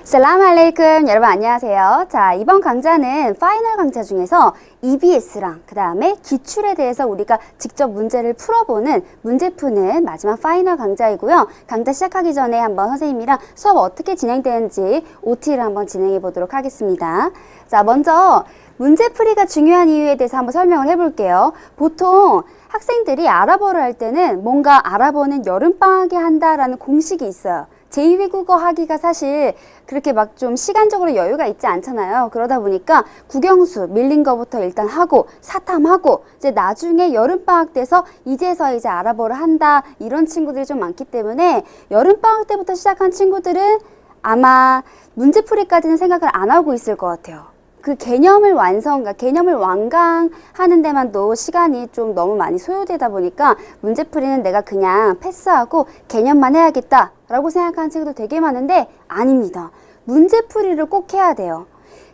살람 알레이쿰. 여러분 안녕하세요. 자, 이번 강좌는 파이널 강좌 중에서 EBS랑 그 다음에 기출에 대해서 우리가 직접 문제를 풀어보는 문제 푸는 마지막 파이널 강좌이고요. 강좌 시작하기 전에 한번 선생님이랑 수업 어떻게 진행되는지 OT를 한번 진행해 보도록 하겠습니다. 자, 먼저 문제풀이가 중요한 이유에 대해서 한번 설명을 해볼게요. 보통 학생들이 아랍어를 할 때는 뭔가 아랍어는 여름방학에 한다라는 공식이 있어요. 제2외국어 하기가 사실 그렇게 막 좀 시간적으로 여유가 있지 않잖아요. 그러다 보니까 국영수 밀린 거부터 일단 하고 사탐하고 이제 나중에 여름방학 돼서 이제서 이제 아랍어를 한다 이런 친구들이 좀 많기 때문에 여름방학 때부터 시작한 친구들은 아마 문제풀이까지는 생각을 안 하고 있을 것 같아요. 그 개념을 그러니까 개념을 완강하는 데만도 시간이 좀 너무 많이 소요되다 보니까 문제풀이는 내가 그냥 패스하고 개념만 해야겠다 라고 생각하는 친구들 되게 많은데 아닙니다. 문제풀이를 꼭 해야 돼요.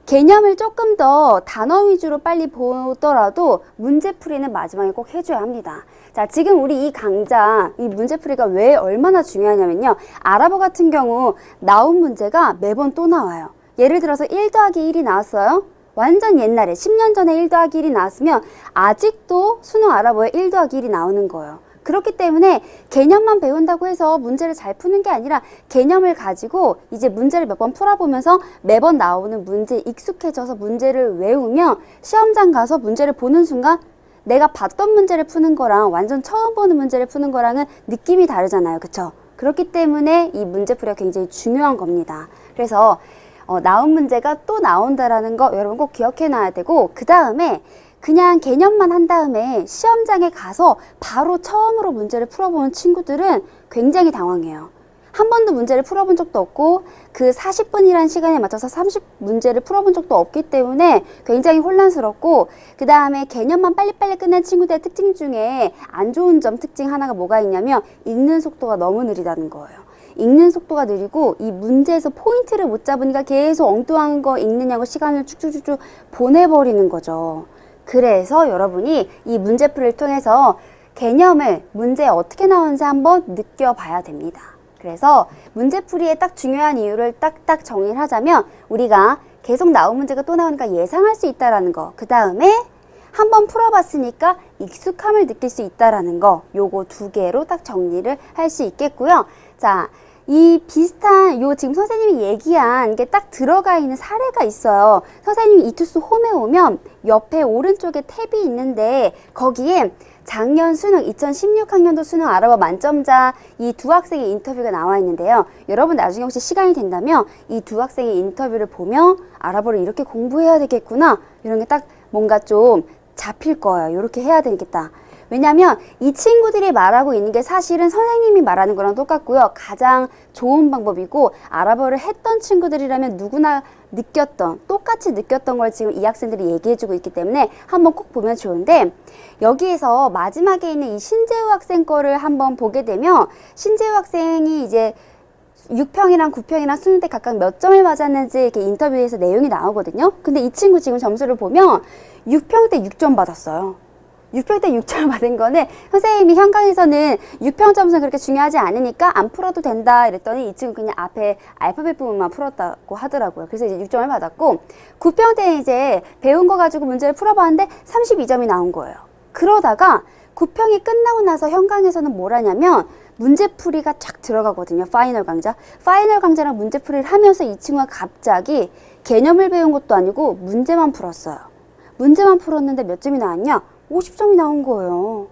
개념을 조금 더 단어 위주로 빨리 보더라도 문제풀이는 마지막에 꼭 해줘야 합니다. 자, 지금 우리 이 강좌, 이 문제풀이가 왜 얼마나 중요하냐면요. 아랍어 같은 경우 나온 문제가 매번 또 나와요. 예를 들어서 1 더하기 1이 나왔어요. 완전 옛날에 10년 전에 1 더하기 1이 나왔으면 아직도 수능 아랍어에 1 더하기 1이 나오는 거예요. 그렇기 때문에 개념만 배운다고 해서 문제를 잘 푸는 게 아니라 개념을 가지고 이제 문제를 몇 번 풀어보면서 매번 나오는 문제에 익숙해져서 문제를 외우면 시험장 가서 문제를 보는 순간 내가 봤던 문제를 푸는 거랑 완전 처음 보는 문제를 푸는 거랑은 느낌이 다르잖아요. 그쵸? 그렇기 때문에 이 문제풀이가 굉장히 중요한 겁니다. 그래서 나온 문제가 또 나온다라는 거 여러분 꼭 기억해 놔야 되고 그 다음에 그냥 개념만 한 다음에 시험장에 가서 바로 처음으로 문제를 풀어보는 친구들은 굉장히 당황해요. 한 번도 문제를 풀어본 적도 없고 그 40분이라는 시간에 맞춰서 30문제를 풀어본 적도 없기 때문에 굉장히 혼란스럽고 그 다음에 개념만 빨리빨리 끝낸 친구들의 특징 중에 안 좋은 점 특징 하나가 뭐가 있냐면 읽는 속도가 너무 느리다는 거예요. 읽는 속도가 느리고 이 문제에서 포인트를 못 잡으니까 계속 엉뚱한 거 읽느냐고 시간을 쭉쭉쭉쭉 보내버리는 거죠. 그래서 여러분이 이 문제풀이를 통해서 개념을 문제에 어떻게 나오는지 한번 느껴봐야 됩니다. 그래서 문제풀이의 딱 중요한 이유를 딱딱 정리를 하자면 우리가 계속 나온 문제가 또 나오니까 예상할 수 있다는 거, 그 다음에 한번 풀어봤으니까 익숙함을 느낄 수 있다는 거, 요거 두 개로 딱 정리를 할 수 있겠고요. 자, 이 비슷한 지금 선생님이 얘기한 게 딱 들어가 있는 사례가 있어요. 선생님이 이투스 홈에 오면 옆에 오른쪽에 탭이 있는데 거기에 작년 수능 2016학년도 수능 아랍어 만점자 이 두 학생의 인터뷰가 나와 있는데요. 여러분 나중에 혹시 시간이 된다면 이 두 학생의 인터뷰를 보면 아랍어를 이렇게 공부해야 되겠구나 이런 게 딱 뭔가 좀 잡힐 거예요. 이렇게 해야 되겠다. 왜냐면 이 친구들이 말하고 있는 게 사실은 선생님이 말하는 거랑 똑같고요. 가장 좋은 방법이고 아랍어를 했던 친구들이라면 누구나 똑같이 느꼈던 걸 지금 이 학생들이 얘기해주고 있기 때문에 한번 꼭 보면 좋은데 여기에서 마지막에 있는 이 신재우 학생 거를 한번 보게 되면 신재우 학생이 이제 6평이랑 9평이랑 수능 때 각각 몇 점을 맞았는지 이렇게 인터뷰에서 내용이 나오거든요. 근데 이 친구 지금 점수를 보면 6평 때 6점 받았어요. 6평 때 6점을 받은 거는 선생님이 현강에서는 6평 점수는 그렇게 중요하지 않으니까 안 풀어도 된다 이랬더니 이 친구 그냥 앞에 알파벳 부분만 풀었다고 하더라고요. 그래서 이제 6점을 받았고 9평 때 이제 배운 거 가지고 문제를 풀어봤는데 32점이 나온 거예요. 그러다가 9평이 끝나고 나서 현강에서는 뭘 하냐면 문제풀이가 쫙 들어가거든요. 파이널 강좌. 파이널 강좌랑 문제풀이를 하면서 이 친구가 갑자기 개념을 배운 것도 아니고 문제만 풀었어요. 문제만 풀었는데 몇 점이 나왔냐? 50점이 나온 거예요.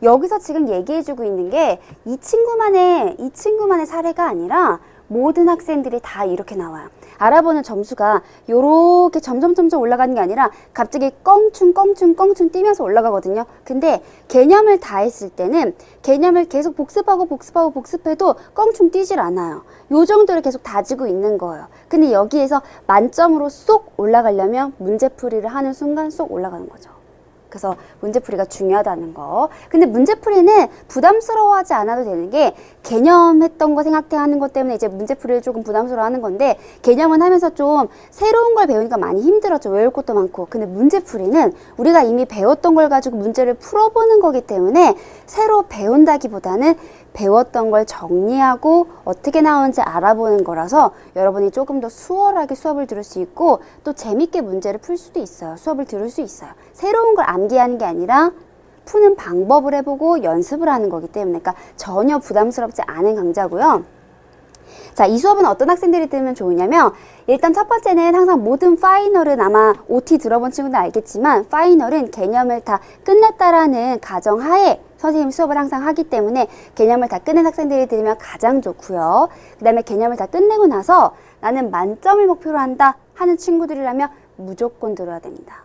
여기서 지금 얘기해주고 있는 게 이 친구만의 사례가 아니라 모든 학생들이 다 이렇게 나와요. 아랍어는 점수가 요렇게 점점 올라가는 게 아니라 갑자기 껑충 뛰면서 올라가거든요. 근데 개념을 다 했을 때는 개념을 계속 복습해도 껑충 뛰질 않아요. 요 정도를 계속 다지고 있는 거예요. 근데 여기에서 만점으로 쏙 올라가려면 문제풀이를 하는 순간 쏙 올라가는 거죠. 그래서 문제풀이가 중요하다는 거. 근데 문제풀이는 부담스러워하지 않아도 되는 게 개념했던 거 생각하는 것 때문에 이제 문제풀이를 조금 부담스러워하는 건데 개념은 하면서 좀 새로운 걸 배우니까 많이 힘들었죠. 외울 것도 많고. 근데 문제풀이는 우리가 이미 배웠던 걸 가지고 문제를 풀어보는 거기 때문에 새로 배운다기보다는 배웠던 걸 정리하고 어떻게 나오는지 알아보는 거라서 여러분이 조금 더 수월하게 수업을 들을 수 있고 또 재밌게 문제를 풀 수도 있어요. 수업을 들을 수 있어요. 새로운 걸 암기하는 게 아니라 푸는 방법을 해보고 연습을 하는 거기 때문에 그러니까 전혀 부담스럽지 않은 강좌고요. 자, 이 수업은 어떤 학생들이 들으면 좋으냐면 일단 첫 번째는 항상 모든 파이널은 아마 OT 들어본 친구들 알겠지만 파이널은 개념을 다 끝냈다라는 가정하에 선생님 수업을 항상 하기 때문에 개념을 다 끝낸 학생들이 들으면 가장 좋고요. 그 다음에 개념을 다 끝내고 나서 나는 만점을 목표로 한다 하는 친구들이라면 무조건 들어야 됩니다.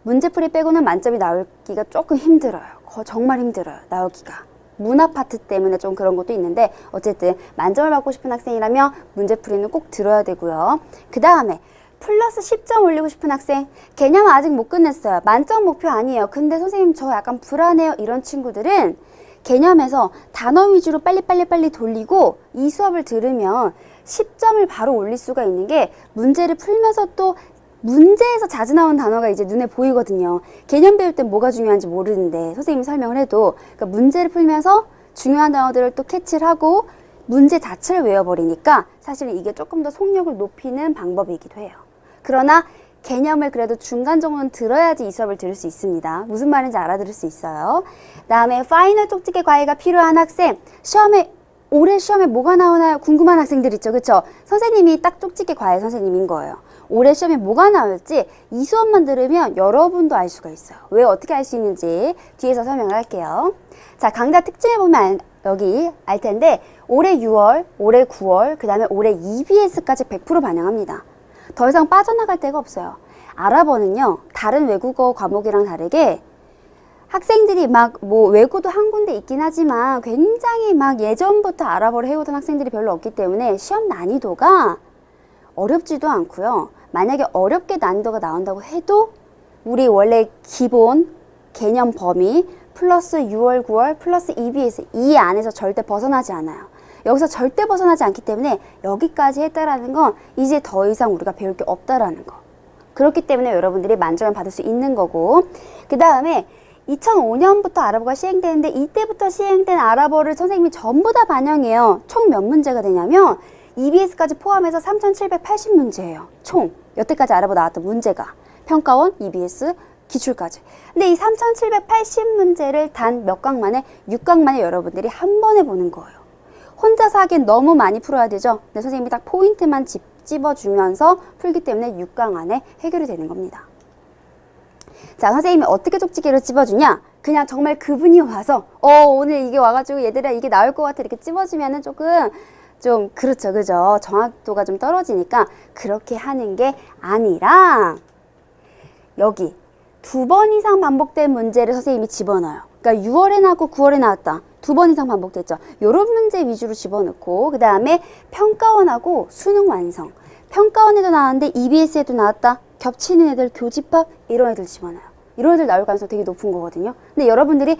문제풀이 빼고는 만점이 나오기가 조금 힘들어요. 정말 힘들어요. 나오기가. 문화 파트 때문에 좀 그런 것도 있는데 어쨌든 만점을 받고 싶은 학생이라면 문제풀이는 꼭 들어야 되고요. 그 다음에 플러스 10점 올리고 싶은 학생, 개념 아직 못 끝냈어요. 만점 목표 아니에요. 근데 선생님 저 약간 불안해요. 이런 친구들은 개념에서 단어 위주로 빨리 돌리고 이 수업을 들으면 10점을 바로 올릴 수가 있는 게 문제를 풀면서 또 문제에서 자주 나온 단어가 이제 눈에 보이거든요. 개념 배울 땐 뭐가 중요한지 모르는데 선생님이 설명을 해도 그러니까 문제를 풀면서 중요한 단어들을 또 캐치를 하고 문제 자체를 외워버리니까 사실 이게 조금 더 속력을 높이는 방법이기도 해요. 그러나 개념을 그래도 중간 정도는 들어야지 이 수업을 들을 수 있습니다. 무슨 말인지 알아들을 수 있어요. 다음에 파이널 쪽집게 과외가 필요한 학생, 올해 시험에 뭐가 나오나요? 궁금한 학생들 있죠. 그쵸? 선생님이 딱 쪽집게 과외 선생님인 거예요. 올해 시험에 뭐가 나올지 이 수업만 들으면 여러분도 알 수가 있어요. 왜 어떻게 알 수 있는지 뒤에서 설명을 할게요. 자, 강좌 특징을 보면 여기 알 텐데 올해 6월, 올해 9월, 그 다음에 올해 EBS까지 100% 반영합니다. 더 이상 빠져나갈 데가 없어요. 아랍어는요, 다른 외국어 과목이랑 다르게 학생들이 외고도 한 군데 있긴 하지만 굉장히 예전부터 아랍어를 해오던 학생들이 별로 없기 때문에 시험 난이도가 어렵지도 않고요. 만약에 어렵게 난이도가 나온다고 해도 우리 원래 기본 개념 범위 플러스 6월, 9월 플러스 EBS 이 안에서 절대 벗어나지 않아요. 여기서 절대 벗어나지 않기 때문에 여기까지 했다라는 건 이제 더 이상 우리가 배울 게 없다라는 거. 그렇기 때문에 여러분들이 만점을 받을 수 있는 거고 그 다음에 2005년부터 아랍어가 시행되는데 이때부터 시행된 아랍어를 선생님이 전부 다 반영해요. 총 몇 문제가 되냐면 EBS까지 포함해서 3,780문제예요. 총 여태까지 아랍어 나왔던 문제가 평가원, EBS, 기출까지. 근데 이 3,780문제를 단 몇 강 만에 6강 만에 여러분들이 한 번에 보는 거예요. 혼자서 하기엔 너무 많이 풀어야 되죠. 근데 선생님이 딱 포인트만 찝어주면서 풀기 때문에 6강 안에 해결이 되는 겁니다. 자, 선생님이 어떻게 쪽지기를 찝어주냐? 그냥 정말 그분이 와서 오늘 이게 와가지고 얘들아 이게 나올 것 같아 이렇게 찝어주면은 조금 좀 그렇죠, 그죠? 정확도가 좀 떨어지니까 그렇게 하는 게 아니라 여기 2번 이상 반복된 문제를 선생님이 집어넣어요. 그러니까 6월에 나왔고 9월에 나왔다. 2번 이상 반복됐죠. 요런 문제 위주로 집어넣고 그 다음에 평가원하고 수능 완성. 평가원에도 나왔는데 EBS에도 나왔다. 겹치는 애들, 교집합 이런 애들 집어넣어요. 이런 애들 나올 가능성이 되게 높은 거거든요. 근데 여러분들이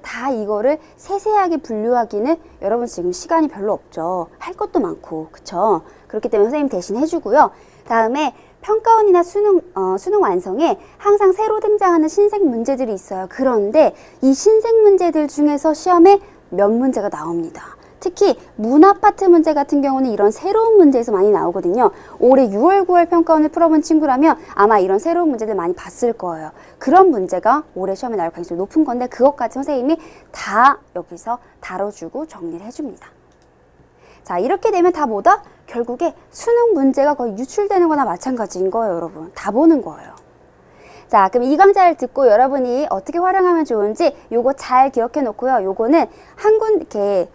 다 이거를 세세하게 분류하기는 여러분 지금 시간이 별로 없죠. 할 것도 많고, 그쵸? 그렇기 때문에 선생님 대신 해주고요. 다음에 평가원이나 수능 완성에 항상 새로 등장하는 신생 문제들이 있어요. 그런데 이 신생 문제들 중에서 시험에 몇 문제가 나옵니다. 특히 문화 파트 문제 같은 경우는 이런 새로운 문제에서 많이 나오거든요. 올해 6월, 9월 평가원을 풀어본 친구라면 아마 이런 새로운 문제들 많이 봤을 거예요. 그런 문제가 올해 시험에 나올 가능성이 높은 건데 그것까지 선생님이 다 여기서 다뤄주고 정리를 해줍니다. 자, 이렇게 되면 다 뭐다? 결국에 수능 문제가 거의 유출되는 거나 마찬가지인 거예요, 여러분. 다 보는 거예요. 자, 그럼 이 강좌를 듣고 여러분이 어떻게 활용하면 좋은지 요거 잘 기억해 놓고요. 요거는 이렇게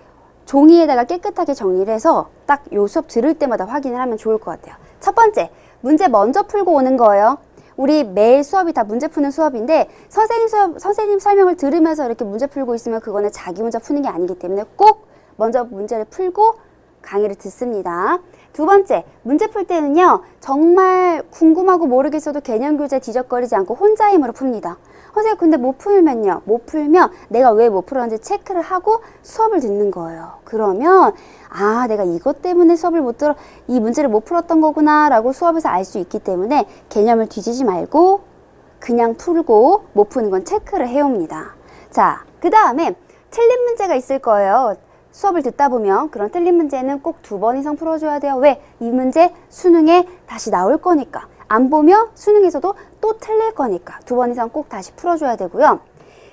종이에다가 깨끗하게 정리를 해서 딱 요 수업 들을 때마다 확인을 하면 좋을 것 같아요. 첫 번째, 문제 먼저 풀고 오는 거예요. 우리 매일 수업이 다 문제 푸는 수업인데 선생님 설명을 들으면서 이렇게 문제 풀고 있으면 그거는 자기 혼자 푸는 게 아니기 때문에 꼭 먼저 문제를 풀고 강의를 듣습니다. 두 번째, 문제 풀 때는요, 정말 궁금하고 모르겠어도 개념 교재 뒤적거리지 않고 혼자 힘으로 풉니다. 선생님, 근데 못 풀면요? 못 풀면 내가 왜 못 풀었는지 체크를 하고 수업을 듣는 거예요. 그러면, 아, 내가 이것 때문에 수업을 못 들어, 이 문제를 못 풀었던 거구나, 라고 수업에서 알 수 있기 때문에 개념을 뒤지지 말고 그냥 풀고 못 푸는 건 체크를 해옵니다. 자, 그 다음에 틀린 문제가 있을 거예요. 수업을 듣다 보면 그런 틀린 문제는 꼭 2번 이상 풀어줘야 돼요. 왜? 이 문제 수능에 다시 나올 거니까. 안 보면 수능에서도 또 틀릴 거니까 2번 이상 꼭 다시 풀어줘야 되고요.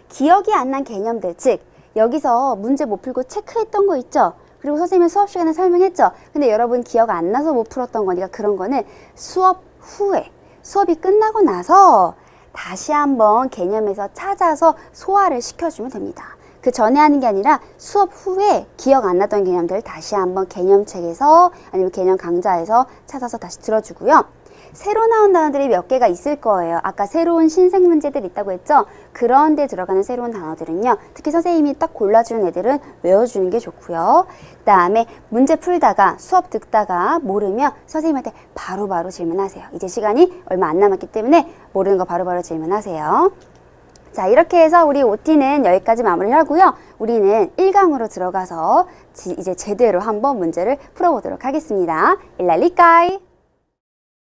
기억이 안 난 개념들, 즉 여기서 문제 못 풀고 체크했던 거 있죠? 그리고 선생님이 수업 시간에 설명했죠? 근데 여러분 기억 안 나서 못 풀었던 거니까 그런 거는 수업 후에, 수업이 끝나고 나서 다시 한번 개념에서 찾아서 소화를 시켜주면 됩니다. 그 전에 하는 게 아니라 수업 후에 기억 안 났던 개념들 다시 한번 개념책에서 아니면 개념 강좌에서 찾아서 다시 들어주고요. 새로 나온 단어들이 몇 개가 있을 거예요. 아까 새로운 신생 문제들 있다고 했죠? 그런 데 들어가는 새로운 단어들은요. 특히 선생님이 딱 골라주는 애들은 외워주는 게 좋고요. 그 다음에 문제 풀다가 수업 듣다가 모르면 선생님한테 바로바로 질문하세요. 이제 시간이 얼마 안 남았기 때문에 모르는 거 바로바로 질문하세요. 자, 이렇게 해서 우리 OT는 여기까지 마무리를 하고요. 우리는 1강으로 들어가서 이제 제대로 한번 문제를 풀어보도록 하겠습니다. 일랄리까이!